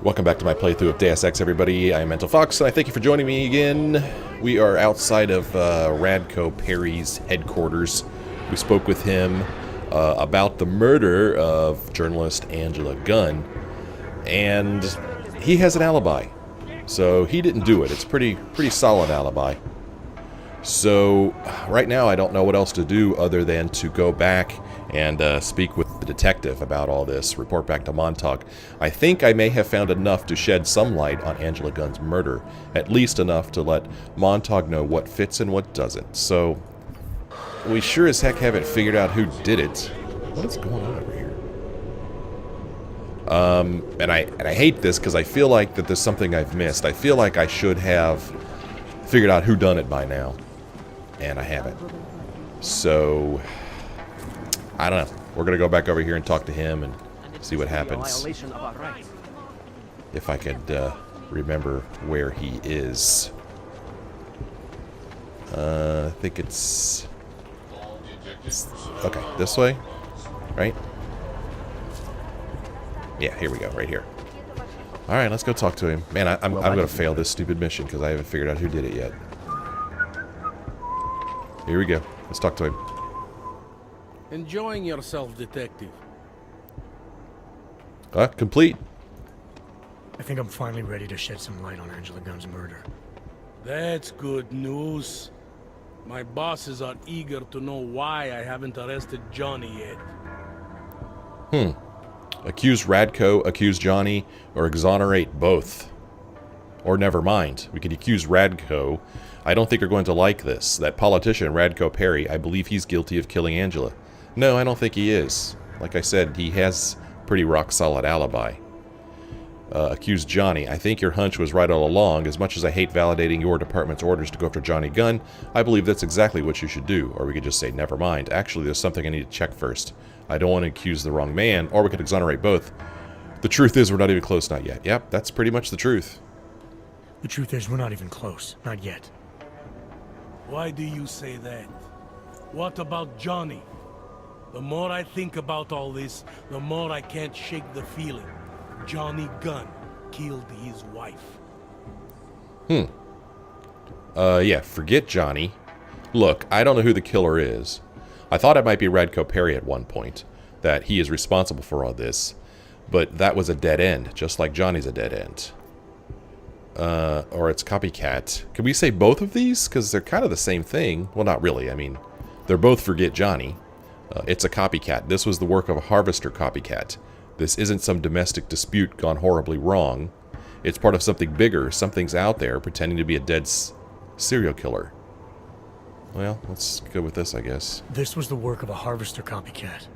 Welcome back to my playthrough of Deus Ex, everybody. I am Mental Fox, and I thank you for joining me again. We are outside of Radko Perry's headquarters. We spoke with him about the murder of journalist Angela Gunn, and he has an alibi. So he didn't do it. It's pretty solid alibi. So right now I don't know what else to do other than to go back and speak with the detective about all this, report back to Montag. I think I may have found enough to shed some light on Angela Gunn's murder, at least enough to let Montag know what fits and what doesn't. So we sure as heck haven't figured out who did it. What is going on over here? And I hate this because I feel like that there's something I've missed. I feel like I should have figured out who done it by now, and I haven't. So I don't know. We're gonna go back over here and talk to him and see what happens. If I could remember where he is. I think it's okay, this way, right? Yeah, here we go, right here. All right, let's go talk to him. Man, I'm gonna fail this stupid mission because I haven't figured out who did it yet. Here we go. Let's talk to him. Enjoying yourself, detective? Complete. I think I'm finally ready to shed some light on Angela Gunn's murder. That's good news. My bosses are eager to know why I haven't arrested Johnny yet. Accuse Radko, accuse Johnny, or exonerate both. Or never mind. We could accuse Radko. I don't think you're going to like this. That politician, Radko Perry, I believe he's guilty of killing Angela. No, I don't think he is. Like I said, he has pretty rock-solid alibi. Accuse Johnny. I think your hunch was right all along. As much as I hate validating your department's orders to go after Johnny Gunn, I believe that's exactly what you should do. Or we could just say, never mind. Actually, there's something I need to check first. I don't want to accuse the wrong man, or we could exonerate both. The truth is, we're not even close, not yet. Yep, that's pretty much the truth. The truth is, we're not even close. Not yet. Why do you say that? What about Johnny? The more I think about all this, the more I can't shake the feeling. Johnny Gunn killed his wife. Yeah, forget Johnny. Look, I don't know who the killer is. I thought it might be Radko Perry at one point, that he is responsible for all this. But that was a dead end, just like Johnny's a dead end. Or it's copycat. Can we say both of these? Because they're kind of the same thing. Well, not really. I mean, they're both forget Johnny. It's a copycat. This was the work of a harvester copycat. This isn't some domestic dispute gone horribly wrong. It's part of something bigger. Something's out there pretending to be a dead serial killer. Well, let's go with this, I guess. This was the work of a harvester copycat.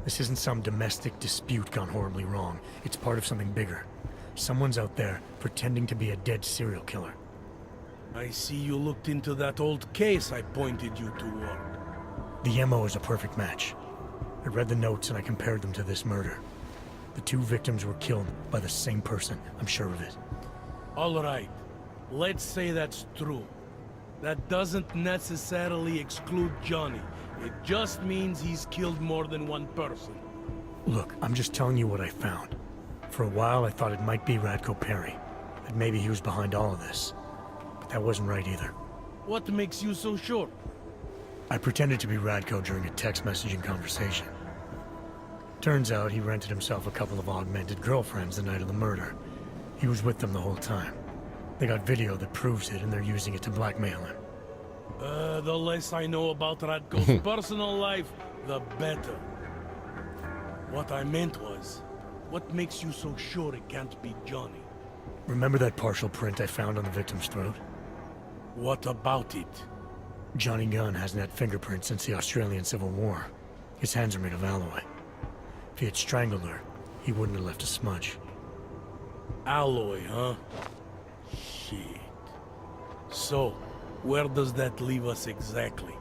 This isn't some domestic dispute gone horribly wrong. It's part of something bigger. Someone's out there pretending to be a dead serial killer. I see you looked into that old case I pointed you toward. The MO is a perfect match. I read the notes and I compared them to this murder. The two victims were killed by the same person, I'm sure of it. All right, let's say that's true. That doesn't necessarily exclude Johnny. It just means he's killed more than one person. Look, I'm just telling you what I found. For a while I thought it might be Radko Perry, that maybe he was behind all of this. But that wasn't right either. What makes you so sure? I pretended to be Radko during a text messaging conversation. Turns out he rented himself a couple of augmented girlfriends the night of the murder. He was with them the whole time. They got video that proves it, and they're using it to blackmail him. The less I know about Radko's personal life, the better. What I meant was, what makes you so sure it can't be Johnny? Remember that partial print I found on the victim's throat? What about it? Johnny Gunn hasn't had fingerprints since the Australian Civil War. His hands are made of alloy. If he had strangled her, he wouldn't have left a smudge. Alloy, huh? Shit. So, where does that leave us exactly?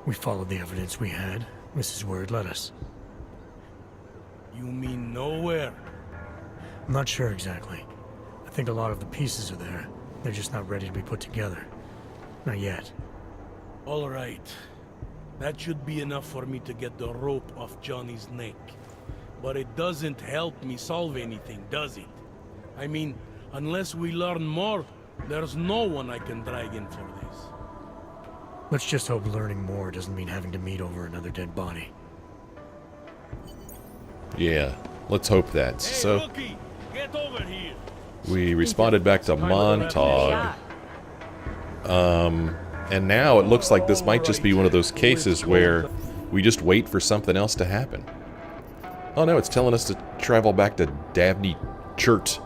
We followed the evidence we had. This is where it led us. You mean nowhere? I'm not sure exactly. I think a lot of the pieces are there. They're just not ready to be put together. Not yet. All right. That should be enough for me to get the rope off Johnny's neck. But it doesn't help me solve anything, does it? I mean, unless we learn more, there's no one I can drag in for this. Let's just hope learning more doesn't mean having to meet over another dead body. Yeah, let's hope that. Hey, So, rookie, get over here. we responded back to Montag. And now it looks like this might just be one of those cases where we just wait for something else to happen. Oh no, it's telling us to travel back to Dabney Churt.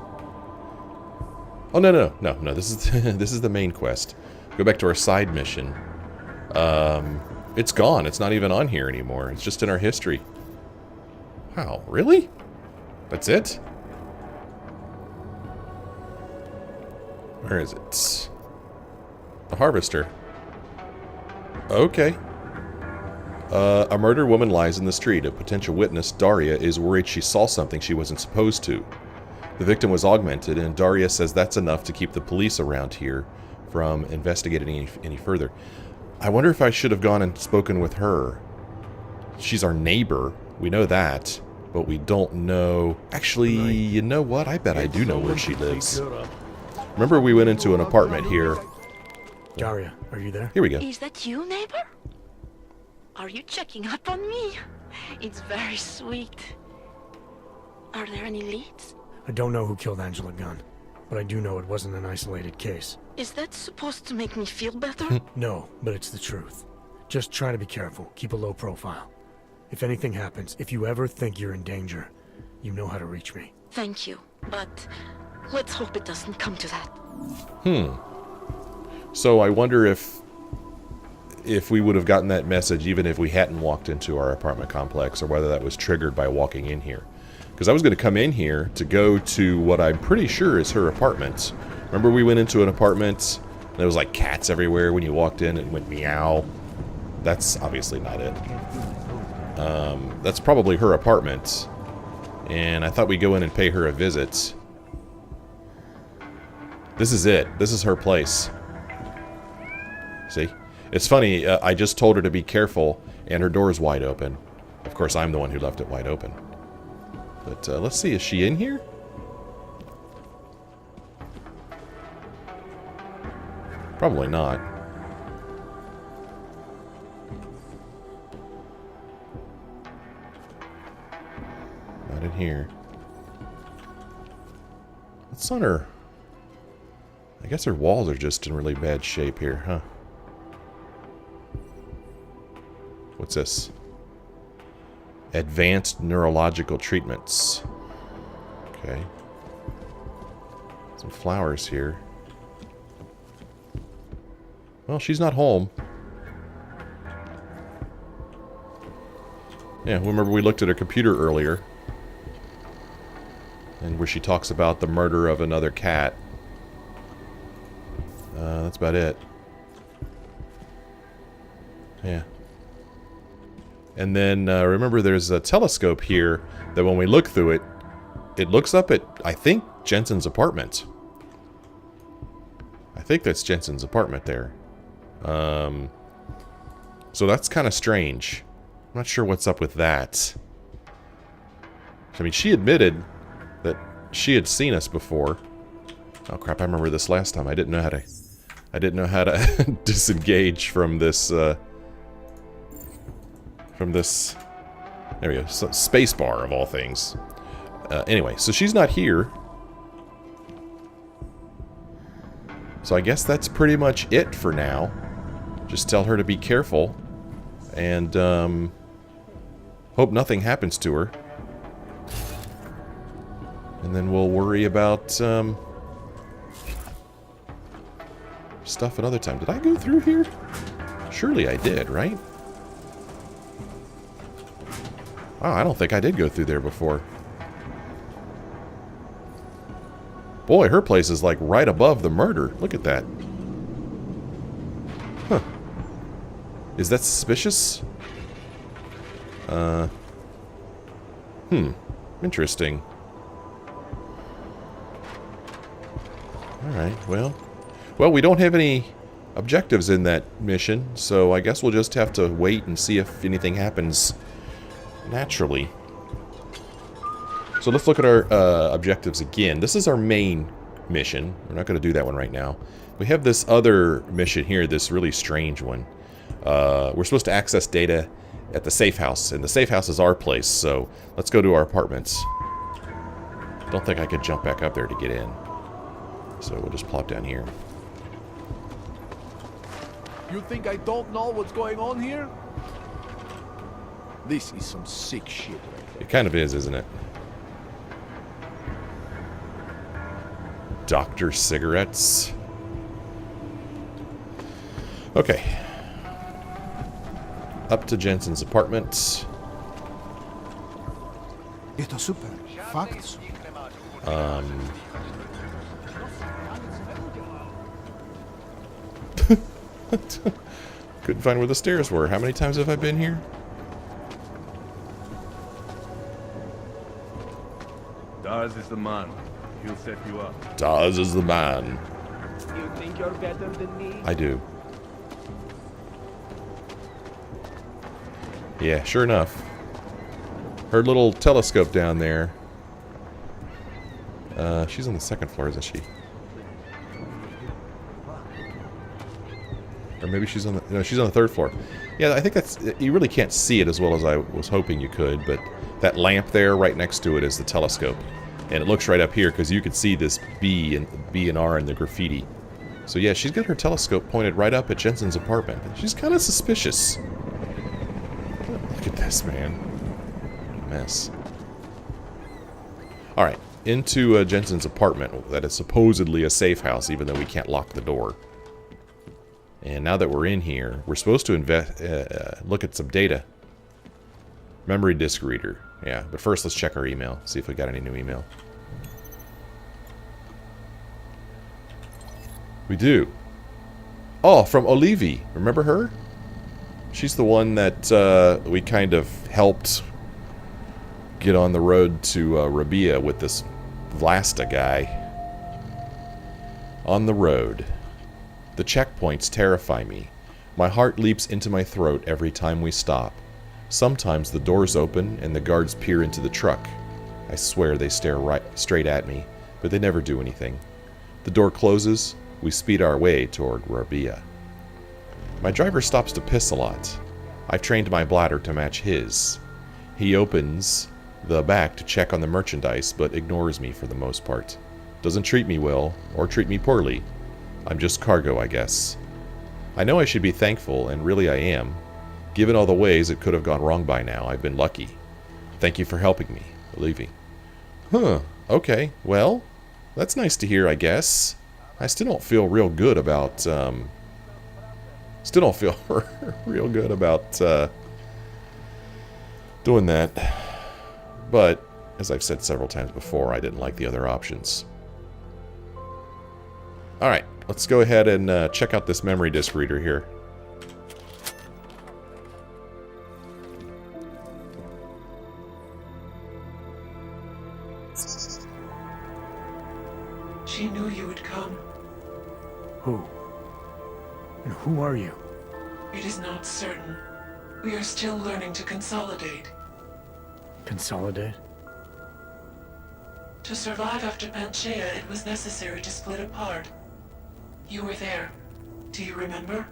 Oh no, this is this is the main quest. Go back to our side mission. It's gone. It's not even on here anymore. It's just in our history. Wow, really? That's it? Where is it? The Harvester. Okay. A murdered woman lies in the street. A potential witness, Daria, is worried she saw something she wasn't supposed to. The victim was augmented, and Daria says that's enough to keep the police around here from investigating any further. I wonder if I should have gone and spoken with her. She's our neighbor. We know that, but we don't know... Actually, you know what? I bet I do know where she lives. Remember we went into an apartment here. Daria, are you there? Here we go. Is that you, neighbor? Are you checking up on me? It's very sweet. Are there any leads? I don't know who killed Angela Gunn, but I do know it wasn't an isolated case. Is that supposed to make me feel better? No, but it's the truth. Just try to be careful. Keep a low profile. If anything happens, if you ever think you're in danger, you know how to reach me. Thank you, but let's hope it doesn't come to that. So I wonder if we would have gotten that message even if we hadn't walked into our apartment complex, or whether that was triggered by walking in here. Because I was going to come in here to go to what I'm pretty sure is her apartment. Remember we went into an apartment, and there was like cats everywhere when you walked in and went meow? That's obviously not it. That's probably her apartment. And I thought we'd go in and pay her a visit. This is it. This is her place. See? It's funny, I just told her to be careful, and her door's wide open. Of course, I'm the one who left it wide open. But let's see, is she in here? Probably not. Not in here. What's on her? I guess her walls are just in really bad shape here, huh? What's this? Advanced neurological treatments. Okay. Some flowers here. Well, she's not home. Yeah, remember we looked at her computer earlier. And where she talks about the murder of another cat. That's about it. Yeah. And then, remember there's a telescope here that when we look through it, it looks up at, I think, Jensen's apartment. I think that's Jensen's apartment there. So that's kind of strange. I'm not sure what's up with that. I mean, she admitted that she had seen us before. Oh crap, I remember this last time. I didn't know how to disengage from this, there we go, space bar of all things. Anyway, so she's not here. So I guess that's pretty much it for now. Just tell her to be careful. And, hope nothing happens to her. And then we'll worry about, stuff another time. Did I go through here? Surely I did, right? Oh, I don't think I did go through there before. Boy, her place is like right above the murder. Look at that. Huh. Is that suspicious? Interesting. Alright, well, we don't have any objectives in that mission, so I guess we'll just have to wait and see if anything happens naturally. So let's look at our objectives again. This is our main mission. We're not going to do that one right now. We have this other mission here, this really strange one. We're supposed to access data at the safe house, and the safe house is our place, so let's go to our apartments. Don't think I could jump back up there to get in. So we'll just plop down here. You think I don't know what's going on here? This is some sick shit right It kind of is, isn't it? Dr. Cigarettes. Okay. Up to Jensen's apartment. Je to super. Fakt. Couldn't find where the stairs were. How many times have I been here? Daz is the man. He'll set you up. Daz is the man. You think you're better than me? I do. Yeah, sure enough. Her little telescope down there. She's on the second floor, isn't she? Or maybe she's on the... No, she's on the third floor. Yeah, I think that's... You really can't see it as well as I was hoping you could, but that lamp there right next to it is the telescope. And it looks right up here because you can see this B and R in the graffiti. So yeah, she's got her telescope pointed right up at Jensen's apartment. She's kind of suspicious. Look at this, man. Mess. Alright, into Jensen's apartment. That is supposedly a safe house, even though we can't lock the door. And now that we're in here, we're supposed to look at some data. Memory disk reader. Yeah, but first let's check our email. See if we got any new email. We do. Oh, from Olivi. Remember her? She's the one that we kind of helped get on the road to Rabia with this Vlasta guy. On the road. The checkpoints terrify me. My heart leaps into my throat every time we stop. Sometimes the doors open and the guards peer into the truck. I swear they stare straight at me, but they never do anything. The door closes. We speed our way toward Rabia. My driver stops to piss a lot. I've trained my bladder to match his. He opens the back to check on the merchandise, but ignores me for the most part. Doesn't treat me well, or treat me poorly. I'm just cargo, I guess. I know I should be thankful, and really I am. Given all the ways it could have gone wrong by now, I've been lucky. Thank you for helping me, Olivi. Huh, okay, well, that's nice to hear, I guess. I still don't feel real good about, doing that. But, as I've said several times before, I didn't like the other options. Alright, let's go ahead and check out this memory disk reader here. She knew you would come. Who? And who are you? It is not certain. We are still learning to consolidate. Consolidate? To survive after Panchaea, it was necessary to split apart. You were there. Do you remember?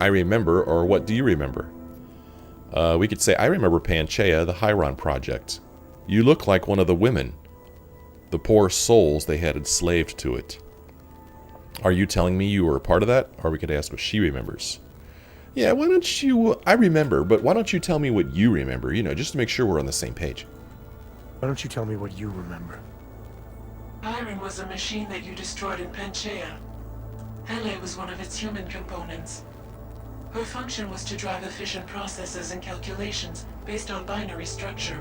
I remember, or what do you remember? We could say, I remember Panchaea, the Hyron Project. You look like one of the women. The poor souls they had enslaved to it. Are you telling me you were a part of that? Or we could ask what she remembers. Yeah, why don't you... I remember, but why don't you tell me what you remember? You know, just to make sure we're on the same page. Why don't you tell me what you remember? Hyron was a machine that you destroyed in Panchaea. Hele was one of its human components. Her function was to drive efficient processes and calculations based on binary structure.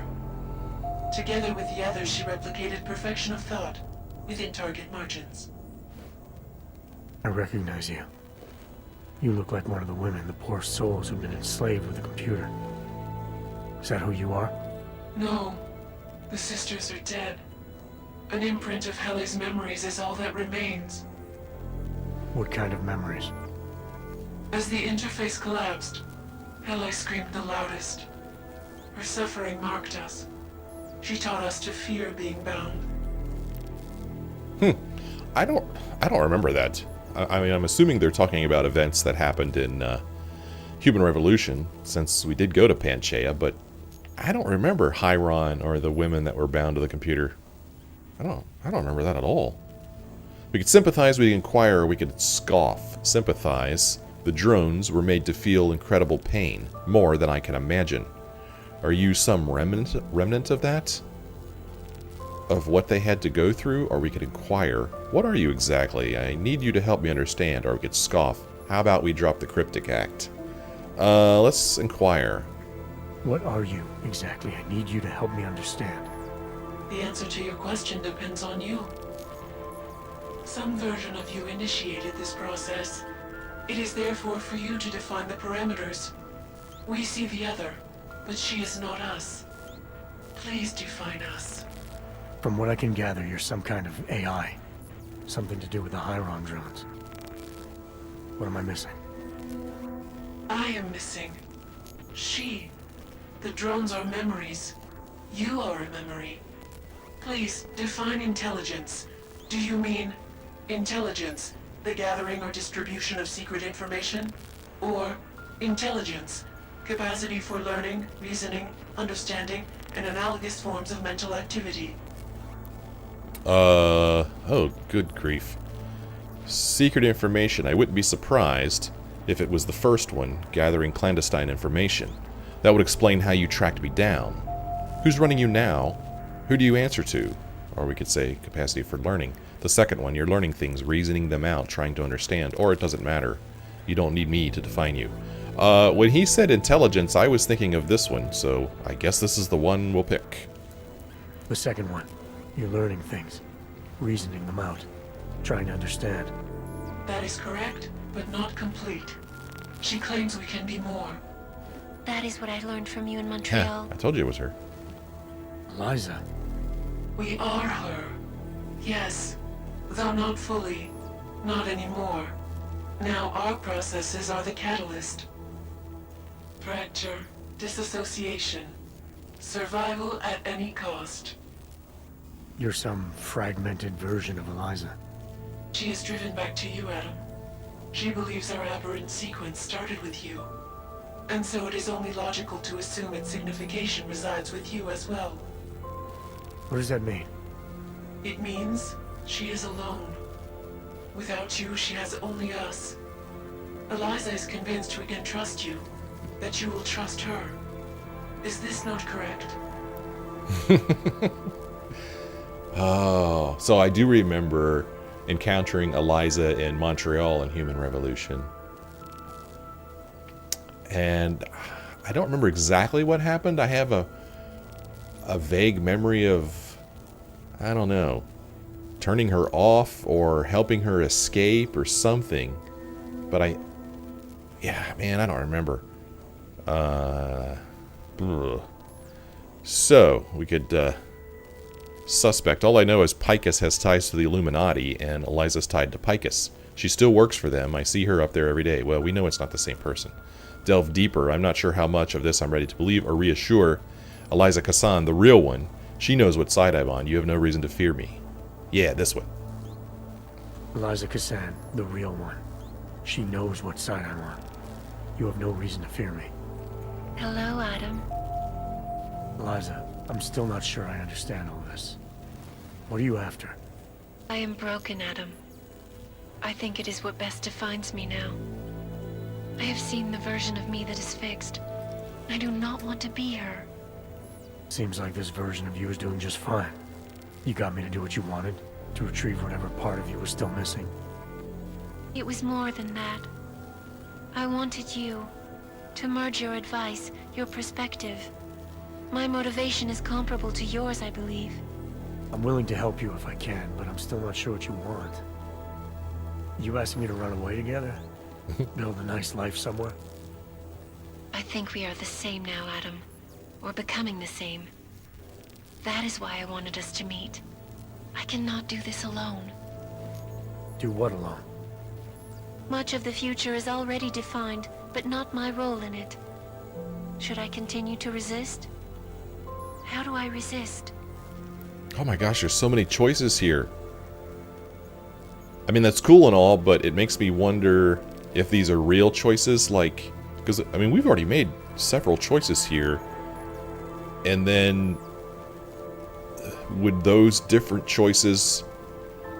Together with the others, she replicated perfection of thought within target margins. I recognize you. You look like one of the women, the poor souls who've been enslaved with a computer. Is that who you are? No. The sisters are dead. An imprint of Hele's memories is all that remains. What kind of memories? As the interface collapsed, Hele screamed the loudest. Her suffering marked us. She taught us to fear being bound. I don't remember that. I mean, I'm assuming they're talking about events that happened in Human Revolution, since we did go to Panchaea, but I don't remember Hyron or the women that were bound to the computer. I don't remember that at all. We could sympathize, we could inquire, or we could scoff. Sympathize. The drones were made to feel incredible pain, more than I can imagine. Are you some remnant of that? Of what they had to go through? Or we could inquire. What are you exactly? I need you to help me understand, or we could scoff. How about we drop the cryptic act? Let's inquire. What are you exactly? I need you to help me understand. The answer to your question depends on you. Some version of you initiated this process. It is therefore for you to define the parameters. We see the other, but she is not us. Please define us. From what I can gather, you're some kind of AI. Something to do with the Hyron drones. What am I missing? I am missing. She. The drones are memories. You are a memory. Please, define intelligence. Do you mean intelligence, the gathering or distribution of secret information? Or intelligence, capacity for learning, reasoning, understanding, and analogous forms of mental activity? Oh, good grief. Secret information. I wouldn't be surprised if it was the first one, gathering clandestine information. That would explain how you tracked me down. Who's running you now? Who do you answer to? Or we could say capacity for learning. The second one, you're learning things, reasoning them out, trying to understand. Or it doesn't matter. You don't need me to define you. When he said intelligence, I was thinking of this one, so I guess this is the one we'll pick. The second one. You're learning things. Reasoning them out. Trying to understand. That is correct, but not complete. She claims we can be more. That is what I learned from you in Montreal. I told you it was her. Eliza. We are her. Yes, though not fully. Not anymore. Now our processes are the catalyst. Fracture, disassociation, survival at any cost. You're some fragmented version of Eliza. She is driven back to you, Adam. She believes our aberrant sequence started with you. And so it is only logical to assume its signification resides with you as well. What does that mean? It means she is alone. Without you, she has only us. Eliza is convinced we can trust you, that you will trust her. Is this not correct? Oh, so I do remember encountering Eliza in Montreal in Human Revolution. And I don't remember exactly what happened. I have a vague memory of, I don't know, turning her off or helping her escape or something. But I don't remember. So, we could, suspect. All I know is Picus has ties to the Illuminati, and Eliza's tied to Picus. She still works for them. I see her up there every day. Well, we know it's not the same person. Delve deeper. I'm not sure how much of this I'm ready to believe or reassure Eliza Cassan, the real one. She knows what side I'm on. You have no reason to fear me. Yeah, this one. Eliza Cassan, the real one. She knows what side I'm on. You have no reason to fear me. Hello, Adam. Eliza, I'm still not sure I understand all this. What are you after? I am broken, Adam. I think it is what best defines me now. I have seen the version of me that is fixed. I do not want to be her. Seems like this version of you is doing just fine. You got me to do what you wanted, to retrieve whatever part of you was still missing. It was more than that. I wanted you to merge your advice, your perspective. My motivation is comparable to yours, I believe. I'm willing to help you if I can, but I'm still not sure what you want. You asking me to run away together? Build a nice life somewhere? I think we are the same now, Adam. Or becoming the same. That is why I wanted us to meet. I cannot do this alone. Do what alone? Much of the future is already defined, but not my role in it. Should I continue to resist? how do I resist? Oh my gosh, there's so many choices here. I mean, that's cool and all, but it makes me wonder if these are real choices, like, because, I mean, we've already made several choices here, and then would those different choices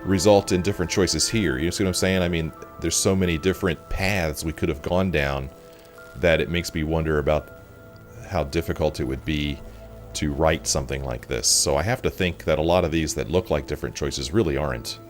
result in different choices here? You see what I'm saying? I mean, there's so many different paths we could have gone down that it makes me wonder about how difficult it would be to write something like this. So I have to think that a lot of these that look like different choices really aren't.